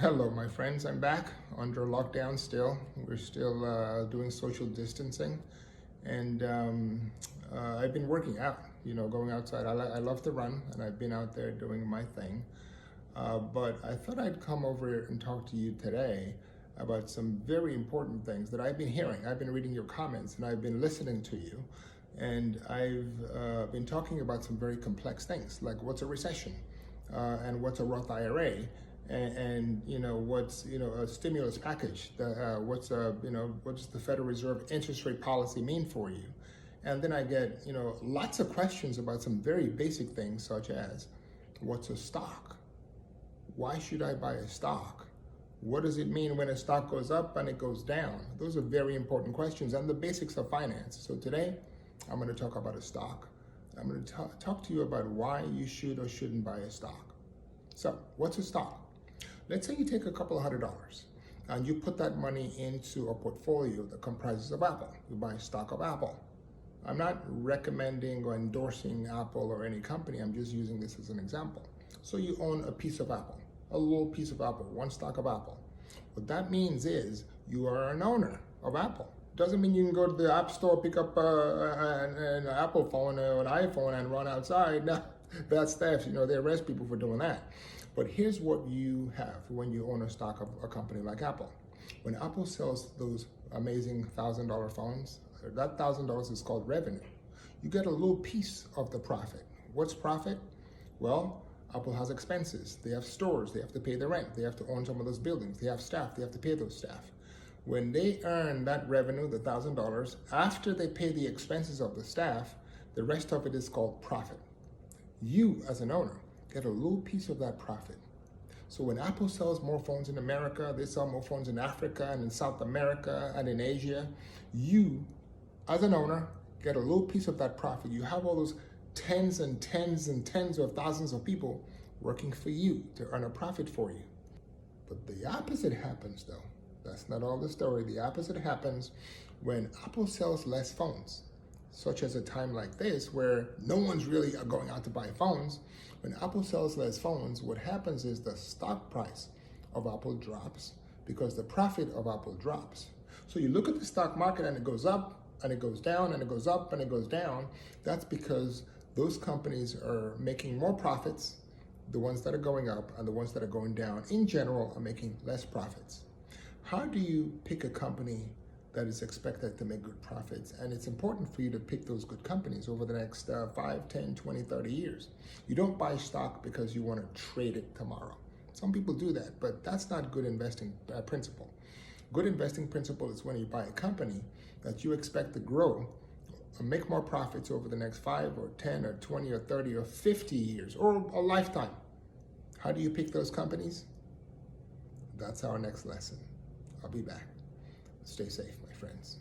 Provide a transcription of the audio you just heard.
Hello, my friends. I'm back under lockdown still. We're still doing social distancing. And I've been working out, going outside. I love to run, and I've been out there doing my thing. But I thought I'd come over and talk to you today about some very important things that I've been hearing. I've been reading your comments, and I've been listening to you. And I've been talking about some very complex things, like what's a recession and what's a Roth IRA, and what's a stimulus package. What's the Federal Reserve interest rate policy mean for you? And then I get lots of questions about some very basic things, such as what's a stock? Why should I buy a stock? What does it mean when a stock goes up and it goes down? Those are very important questions and the basics of finance. So today, I'm going to talk about a stock. I'm going to talk to you about why you should or shouldn't buy a stock. So, what's a stock? Let's say you take a couple of $100 and you put that money into a portfolio that comprises of Apple. You buy a stock of Apple. I'm not recommending or endorsing Apple or any company. I'm just using this as an example. So you own a piece of Apple, a little piece of Apple, one stock of Apple. What that means is you are an owner of Apple. Doesn't mean you can go to the App Store, pick up an Apple phone or an iPhone and run outside. No, that's theft. They arrest people for doing that. But here's what you have when you own a stock of a company like Apple. When Apple sells those amazing $1,000 phones, that $1,000 is called revenue. You get a little piece of the profit. What's profit? Well, Apple has expenses. They have stores. They have to pay the rent. They have to own some of those buildings. They have staff. They have to pay those staff. When they earn that revenue, the $1,000, after they pay the expenses of the staff, the rest of it is called profit. You, as an owner, get a little piece of that profit. So when Apple sells more phones in America, they sell more phones in Africa and in South America and in Asia, you, as an owner, get a little piece of that profit. You have all those tens and tens and tens of thousands of people working for you to earn a profit for you. But the opposite happens, though. That's not all the story. The opposite happens when Apple sells less phones, such as a time like this where no one's really going out to buy phones. When Apple sells less phones, what happens is the stock price of Apple drops because the profit of Apple drops. So you look at the stock market and it goes up and it goes down and it goes up and it goes down. That's because those companies are making more profits. The ones that are going up and the ones that are going down in general are making less profits. How do you pick a company that is expected to make good profits? And it's important for you to pick those good companies over the next 5, 10, 20, 30 years. You don't buy stock because you want to trade it tomorrow. Some people do that, but that's not good investing principle. Good investing principle is when you buy a company that you expect to grow and make more profits over the next 5 or 10 or 20 or 30 or 50 years or a lifetime. How do you pick those companies? That's our next lesson. I'll be back. Stay safe, my friends.